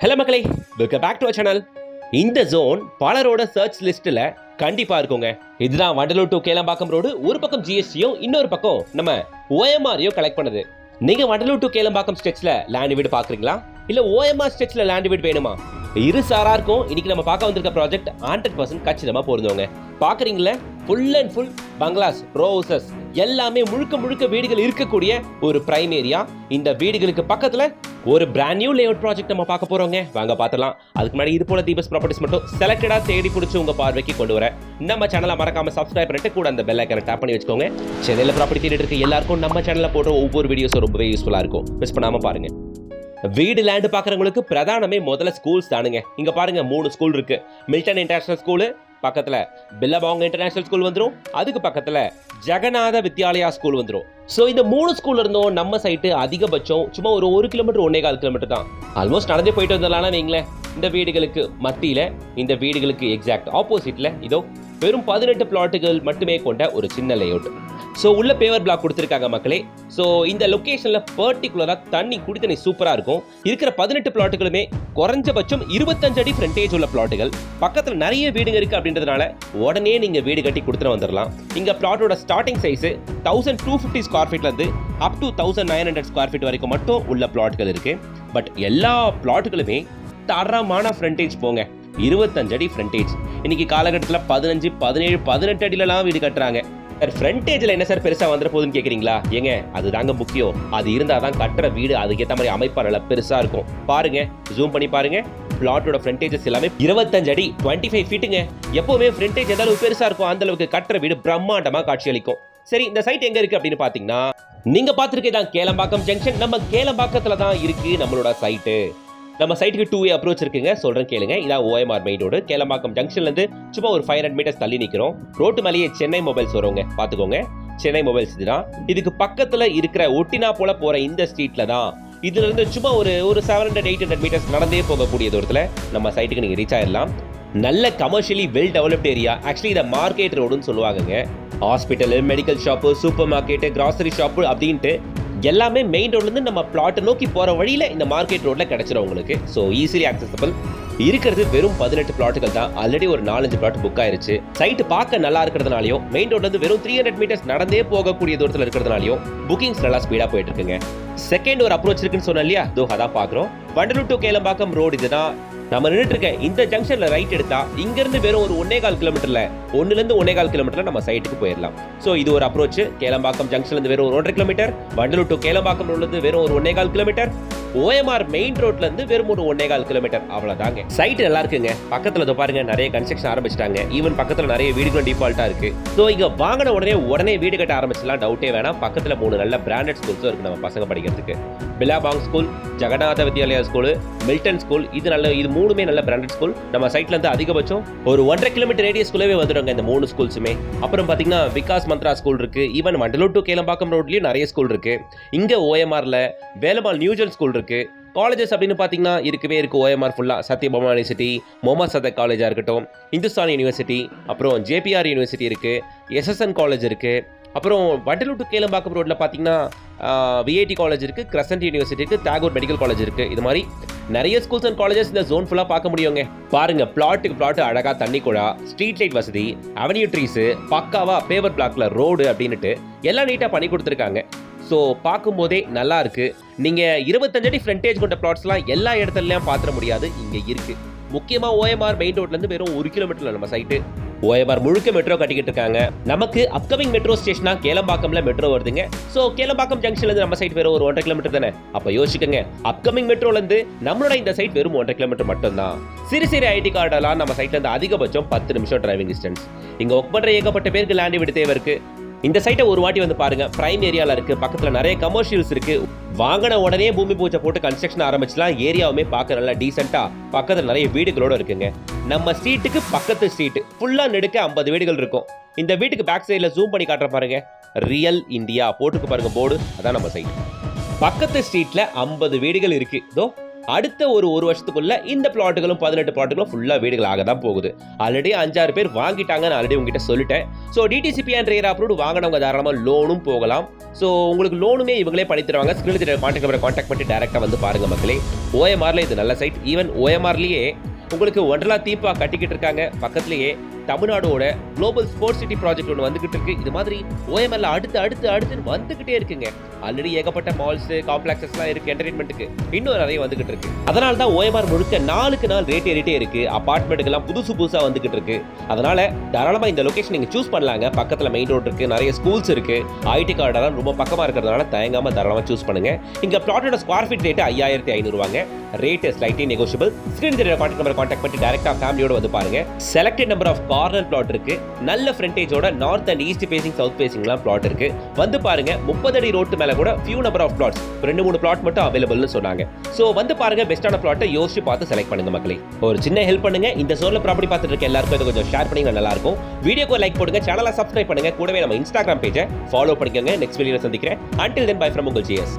Hello மக்களே, welcome back to our channel. இந்த zone பலரோட சர்ச் லிஸ்ட்ல கண்டிப்பா இருக்குங்க. இதுதான் வண்டலூர் டு கேளம்பாக்கம் ரோடு. ஒரு பக்கம் ஜிஎஸ்டியும் இன்னொரு பக்கம் நம்ம ஓஎம்ஆரையும் கலெக்ட் பண்ணுது. நீங்க வண்டலூர் டு கேளம்பாக்கம் ஸ்ட்ரெச்ல லேண்ட் வீடு பாக்குறீங்களா, இல்ல ஓஎம்ஆர் ஸ்ட்ரெச்ல லேண்ட் வீடு வேணுமா? இரு சாரா இருக்கும். இன்னைக்கு நம்ம பார்க்க வந்திருக்க ப்ராஜெக்ட் 100% கச்சிதமா பொருந்தவங்க. பாக்குறீங்களா, full and full bungalows, row houses எல்லாமே முழுக்க வீடுகள் இருக்கக்கூடிய ஒரு பிரைம் ஏரியா. இந்த வீடுகளுக்கு பக்கத்துல ஒரு பிராண்ட் நியூ லேஅவுட் ப்ராஜெக்ட் நம்ம பார்க்க போறோங்க. வாங்க பார்க்கலாம். அதுக்கு முன்னாடி இது போல தீபஸ் ப்ராப்பர்ட்டிஸ் மட்டும் செலக்டடா தேடி பிடிச்சி உங்க பார்வைக்கு கொண்டு வர நம்ம சேனலை மறக்காம சப்ஸ்கிரைப் பண்ணிட்டு கூட அந்த பெல் ஐக்கனை டேப் பண்ணி வச்சுக்கோங்க. சென்னையில ப்ராப்பர்ட்டி தேடிட்டு இருக்க எல்லாருக்கும் நம்ம சேனல்ல போடுற ஒவ்வொரு வீடியோஸும் ரொம்பவே யூஸ்ஃபுல்லா இருக்கும். மிஸ் பண்ணாம பாருங்க. வீடு லேண்ட் பாக்குறவங்களுக்கு பிரதானமே முதல்ல ஸ்கூல்ஸ் தானுங்க. இங்க பாருங்க, 3 ஸ்கூல் இருக்கு. மில்டன் இன்டர்நேஷனல் ஸ்கூல் பக்கத்துல, பில்லபாங் இன்டர்நேஷனல் ஸ்கூல் வந்துரும். அதுக்கு பக்கத்துல ஜெகநாத வித்யாலயா ஸ்கூல் வந்துரும். சோ இந்த 3 ஸ்கூல்ல இருந்தும் நம்ம சைட்டு அதிகபட்சம் சும்மா ஒரு 1 கிலோமீட்டர் 1.25 கிலோமீட்டர் தான். ஆல்மோஸ்ட் நடந்தே போயிட்டு வந்தலாம்னா நீங்களேன். இந்த வீடுகளுக்கு மத்தியில, இந்த வீடுகளுக்கு எக்ஸாக்ட் ஆப்போசிட்ல இதோ வெறும் 18 பிளாட்டுகள் மட்டுமே கொண்ட ஒரு சின்ன லேஅவுட். ஸோ உள்ள பேவர் பிளாக் கொடுத்துருக்காங்க மக்களே. ஸோ இந்த லொக்கேஷன்ல பர்டிகுலரா தண்ணி குடித்தண்ணி சூப்பரா இருக்கும். இருக்கிற 18 பிளாட்டுகளுமே குறைஞ்சபட்சம் 25 அடி ஃப்ரண்டேஜ் உள்ள பிளாட்டுகள். பக்கத்துல நிறைய வீடுங்க இருக்கு அப்படின்றதுனால உடனே நீங்க வீடு கட்டி கொடுத்துட்டு வந்துடலாம். இங்க பிளாட்டோட ஸ்டார்டிங் சைஸ் 1250 ஸ்கொயர் ஃபீட்ல இருந்து அப் டு 1900 ஸ்கொயர் ஃபீட் வரைக்கும் மட்டும் உள்ள பிளாட்டுகள் இருக்கு. பட் எல்லா பிளாட்டுகளுமே தரமான ஃப்ரண்டேஜ் போங்க. 25 அடி ஃப்ரண்டேஜ். இன்னைக்கு காலகட்டத்தில் 15, 17, 18 அடியிலலாம் வீடு கட்டுறாங்க. சார் ஃப்ரண்டேஜில் என்ன சார் பெருசாக வந்துட போகுதுன்னு கேட்குறீங்களா? ஏங்க, அது தாங்க முக்கியம். அது இருந்தால் தான் கட்டுற வீடு அதுக்கேற்ற மாதிரி அமைப்பாக நல்லா பெருசாக இருக்கும். பாருங்க, ஜூம் பண்ணி பாருங்க. பிளாட்டோட ஃப்ரண்டேஜஸ் எல்லாமே 25 அடி 25 ஃபீட்டுங்க. எப்பவுமே ஃப்ரண்டேஜ் எந்த அளவுக்கு பெருசாக இருக்கும் அந்த அளவுக்கு கட்டுற வீடு பிரம்மாண்டமாக காட்சியளிக்கும். சரி, இந்த சைட் எங்க இருக்கு அப்படின்னு பாத்தீங்கன்னா, நீங்க பாத்துருக்கேன் கேளம்பாக்கம் ஜங்ஷன். நம்ம கேளம்பாக்கத்துல தான் இருக்கு நம்மளோட சைட்டு. நம்ம சைட்டுக்கு 2 வே அப்ரோச் இருக்குங்க. சொல்றேன் கேளுங்க. இதான் ஓஎம்ஆர் மெயின் ரோடு. கேளம்பாக்கம் ஜங்ஷன்ல இருந்து சும்மா ஒரு 500 மீட்டர்ஸ் தள்ளி நிக்கிறோம். ரோட்டு மேலேயே சென்னை மொபைல்ஸ் வருவாங்க, பாத்துக்கோங்க. சென்னை மொபைல்ஸ் இதுதான். இதுக்கு பக்கத்துல இருக்கிற ஒட்டினா போல போற இந்த ஸ்ட்ரீட்ல தான், இதுல இருந்து சும்மா ஒரு 700-800 மீட்டர்ஸ் நடந்தே போகக்கூடிய தூரத்துல நம்ம சைட்டுக்கு நீங்க ரீச் ஆயிடலாம். நல்ல commercially well developed area. Actually இதை மார்க்கெட் ரோடுன்னு சொல்லுவாங்க. Hospital, medical shop, super market, grocery shop அப்படின்ட்டு எல்லாமே மெயின் ரோட்ல இருந்து நம்ம பிளாட் நோக்கி போற வழியில இந்த மார்க்கெட் ரோட்ல கிடைச்சிரும் உங்களுக்கு. So easily accessible. இருக்கிறது வெறும் 18 பிளாட்டுகள் தான். ஆல்ரெடி ஒரு 4-5 பிளாட் புக் ஆயிருச்சு. சைட் பார்க்க நல்லா இருக்கிறதுனாலையும், மெயின் ரோட்ல இருந்து வெறும் 300 மீட்டர்ஸ் நடந்தே போகக்கூடிய தூரத்தில் இருக்கிறதுனாலையும் புக்கிங்ஸ் நல்லா ஸ்பீடா போயிட்டு இருக்குங்க. செகண்ட் ஒரு அப்ரோச் இருக்குன்னு சொன்னேன் இல்லையா, அதோ அதான் பாக்குறோம். வண்டலூர் டு கேளம்பாக்கம் ரோடு இதுதான். நம்ம நின்றுட்டு இருக்க இந்த ஜங்ஷன்ல ரைட் எடுத்தா இங்க இருந்து வெறும் ஒரு 1.25 கிலோமீட்டர்ல, 1ல 1.25 கிலோமீட்டர்ல நம்ம சைட்டுக்கு போயிடலாம். சோ இது ஒரு அப்ரோச். கேளம்பாக்கம் ஜங்ஷன்ல இருந்து வெறும் 1.5 கிலோமீட்டர், வண்டலூர் டு கேளம்பாக்கம் ரோட்ல இருந்து வெறும் ஒரு 1.25 கிலோமீட்டர், ஓஎம்ஆர் மெயின் ரோட்ல இருந்து வெறும் ஒரு 1.25 கிலோமீட்டர். அவ்வளவுதாங்க. சைட் நல்லா இருக்குங்க. பக்கத்துல பாருங்க, நிறைய கன்ஸ்ட்ரக்ஷன் ஆரம்பிச்சிட்டாங்க. ஈவன் பக்கத்துல நிறைய வீடுகளும் டிஃபால்ட்டா இருக்கு. சோ இங்க வாங்கின உடனே வீடு கட்ட ஆரம்பிச்சலாம், டவுட்டே வேணாம். பக்கத்துல 3 நல்ல பிராண்டட் ஸ்கூல்ஸும் இருக்கு நம்ம பசங்க படிக்கிறதுக்கு. Billabong school, Jagannatha Vidyalaya school, Milton school. இது மூணுமே நல்ல பிராண்டட் ஸ்கூல். நம்ம சைட்ல இருந்து அதிகபட்சம் ஒரு 1.5 கிலோமீட்டர் ரேடியஸ்குள்ளவே வந்துடுங்க இந்த 3 ஸ்கூல்ஸுமே. அப்புறம் பாத்தீங்கன்னா விகாஸ் மந்த்ரா ஸ்கூல் இருக்கு. ஈவன் வண்டலூர் டு கேளம்பாக்கம் ரோட்லயும் நிறைய ஸ்கூல் இருக்கு. இங்க ஓஎம்ஆர்ல வேலம்மாள் நியூஜன் ஸ்கூல் இருக்கு. காலேஜஸ் அப்படின்னு பார்த்தீங்கன்னா இருக்கவே இருக்கு. ஓஎம்ஆர் ஃபுல்லாக சத்யபாமா யூனிவர்சிட்டி, முகமது சதக் காலேஜாக இருக்கட்டும், இந்துஸ்தான் யூனிவர்சிட்டி, அப்புறம் ஜேபிஆர் யூனிவர்சிட்டி இருக்கு, எஸ்எஸ்என் காலேஜ் இருக்கு. அப்புறம் வண்டலூர் டு கேளம்பாக்கம் ரோட்ல பார்த்தீங்கன்னா விஐடி காலேஜ் இருக்கு, கிரசன்ட் யூனிவர்சிட்டி இருக்கு, தாகூர் மெடிக்கல் காலேஜ் இருக்கு. இது மாதிரி நிறைய ஸ்கூல்ஸ் அண்ட் காலேஜஸ் இந்த ஜோன் ஃபுல்லாக பார்க்க முடியுங்க. பாருங்க, பிளாட்டுக்கு பிளாட் அழகா தண்ணி குழா, ஸ்ட்ரீட் லைட் வசதி, அவென்யூ ட்ரீஸ், பக்காவா பேவர் பிளாக்ல ரோடு அப்படின்னுட்டு எல்லாம் நீட்டாக பண்ணி கொடுத்துருக்காங்க. ஸோ பார்க்கும்போதே நல்லா இருக்கு. நீங்க 25 அடி ஃப்ரண்டேஜ் கொண்ட பிளாட்ஸ்லாம் எல்லா இடத்துலயும் பார்த்துட முடியாது, இங்க இருக்கு. முக்கியமா ஓஎம்ஆர் மெயின் ரோட்ல இருந்து வெறும் 1 கிலோமீட்டர்ல நம்ம சைட்டு. ஓஎம்ஆர் முழுக்க மெட்ரோ கட்டிக்கிட்டு இருக்காங்க. நமக்கு அப்கமிங் மெட்ரோ ஸ்டேஷனா கேளம்பாக்கம்ல மெட்ரோ வருதுங்க. சோ கேளம்பாக்கம் ஜங்ஷன்ல இருந்து நம்ம சைட் வெறும் ஒரு 1.5 கிலோமீட்டர் தானே. அப்ப யோசிச்சுக்கங்க, அப்கமிங் மெட்ரோல இருந்து நம்மளோட இந்த சைட் வெறும் 1.5 கிலோமீட்டர் மட்டும் தான். சிறு ஐடி கார்டெல்லாம் நம்ம சைட்ல இருந்து அதிகபட்சம் 10 நிமிஷம் டிரைவிங் டிஸ்டன்ஸ். இங்க ஒர்க் பண்ற ஏகப்பட்ட பேருக்கு லேண்ட் வீடு தேவை இருக்கு. இந்த சைட்டை ஒரு வாட்டி வந்து பாருங்க. பிரைம் ஏரியால இருக்கு. பக்கத்துல நிறைய கமர்ஷியல்ஸ் இருக்கு. வாங்கின உடனே பூமி பூஜை போட்டு கன்ஸ்ட்ரக்ஷன் ஆரம்பிச்சலாம். ஏரியாவுமே பார்க்க நல்லா டீசென்ட்டா, பக்கத்துல நிறைய வீடுகளோட இருக்குங்க. நம்ம ஸ்ட்ரீட்டுக்கு பக்கத்து ஸ்ட்ரீட் ஃபுல்லா நெடுக்க 50 வீடுகள் இருக்கும். இந்த வீட்டுக்கு பேக் சைட்ல ஜூம் பண்ணி காட்டுற பாருங்க, ரியல் இந்தியா போட்டுக்கு பாருங்க போர்டு. அதான் நம்ம சைட். பக்கத்து ஸ்ட்ரீட்ல 50 வீடுகள் இருக்கு. இதோ அடுத்த ஒரு வருஷத்துக்குள்ள இந்த பிளாட்டுகளும் 18 பிளாட்டுகளும் ஃபுல்லா வீடுகளாக தான் போகுது. ஆல்ரெடி 5-6 பேர் வாங்கிட்டாங்க, நான் ஆல்ரெடி உங்ககிட்ட சொல்லிட்டேன். ஸோ டிடிசிபி அண்ட் ரேரா அப்ரூவ்டு வாங்கினவங்க தாராளமாக லோனும் போகலாம். ஸோ உங்களுக்கு லோனுமே இவங்களே பண்ணி தருவாங்க. ஸ்கிரீனில் கான்டாக்ட் நம்பரை கான்டாக்ட் பண்ணி டேரெக்டாக வந்து பாருங்க மக்களே. ஓஎம்ஆர்ல இது நல்ல சைட். ஈவன் ஓஎம்ஆர்லேயே உங்களுக்கு ஒண்டர்லா தீம் பார்க் கட்டிக்கிட்டு இருக்காங்க. பக்கத்துலேயே தமிழ்நாடோட குளோபல் ஸ்போர்ட்ஸ் சிட்டி ப்ராஜெக்ட் ஒன்று வந்துகிட்டு இருக்கு. இது மாதிரி ஓஎம்ஆர்ல அடுத்து வந்துகிட்டே இருக்குங்க. ஆல்ரெடி ஏகப்பட்ட மால்ஸ் காம்ப்ளெக்ஸஸ்லாம் இருக்கு என்டர்டைன்மெண்ட்டுக்கு, இன்னும் நிறைய வந்துகிட்டு இருக்கு. அதனால தான் ஓஎம்ஆர் முழுக்க நாளுக்கு நாள் ரேட் ஏறிட்டே இருக்கு. அபார்ட்மெண்ட்டுக்கெல்லாம் புதுசா வந்துகிட்டு இருக்கு. அதனால தாராளமா இந்த லொகேஷன் நீங்க சூஸ் பண்ணலாங்க. பக்கத்துல மெயின் ரோட் இருக்கு, நிறைய ஸ்கூல்ஸ் இருக்கு, ஐடி கார்டெல்லாம் ரொம்ப பக்கமா இருக்கிறதுனால தயங்காம தாராளமா சூஸ் பண்ணுங்க. இங்க பிளாட்டோட ஸ்கொயர் ஃபீட் ரேட் 5500 ரூபாங்க. Rate slightly negotiable. ஸ்கிரீன் தெரியற கான்டாக்ட் நம்பரை கான்டாக்ட் பண்ணி டைரக்டா ஃபேமிலியோட வந்து பாருங்க. Selected number of corner plot இருக்கு. நல்ல ஃப்ரண்டேஜோட north and east facing south ஃபேசிங்லாம் பிளாட் இருக்கு. வந்து பாருங்க. 30 அடி ரோட்டு மேல கூட few number of plots 2-3 plot மட்டும் அவைலபிள்னு சொன்னாங்க. சோ வந்து பாருங்க, பெஸ்டான பிளாட்டை யோசிச்சு பார்த்து செலக்ட் பண்ணுங்க மக்களே. ஒரு சின்ன ஹெல்ப் பண்ணுங்க. இந்த ஜோன்ல ப்ராப்பர்ட்டி பார்த்துட்டு இருக்க எல்லாருக்கும் இதை கொஞ்சம் ஷேர் பண்ணீங்கன்னா நல்லா இருக்கும். வீடியோக்கு லைக் போடுங்க, சேனலை சப்ஸ்கிரைப் பண்ணுங்க, கூடவே நம்ம இன்ஸ்டாகிராம் பேஜை ஃபாலோ பண்ணிக்கோங்க. நெக்ஸ்ட் வீடியோல சந்திக்கிறேன். Until then, bye from உங்கள் GS.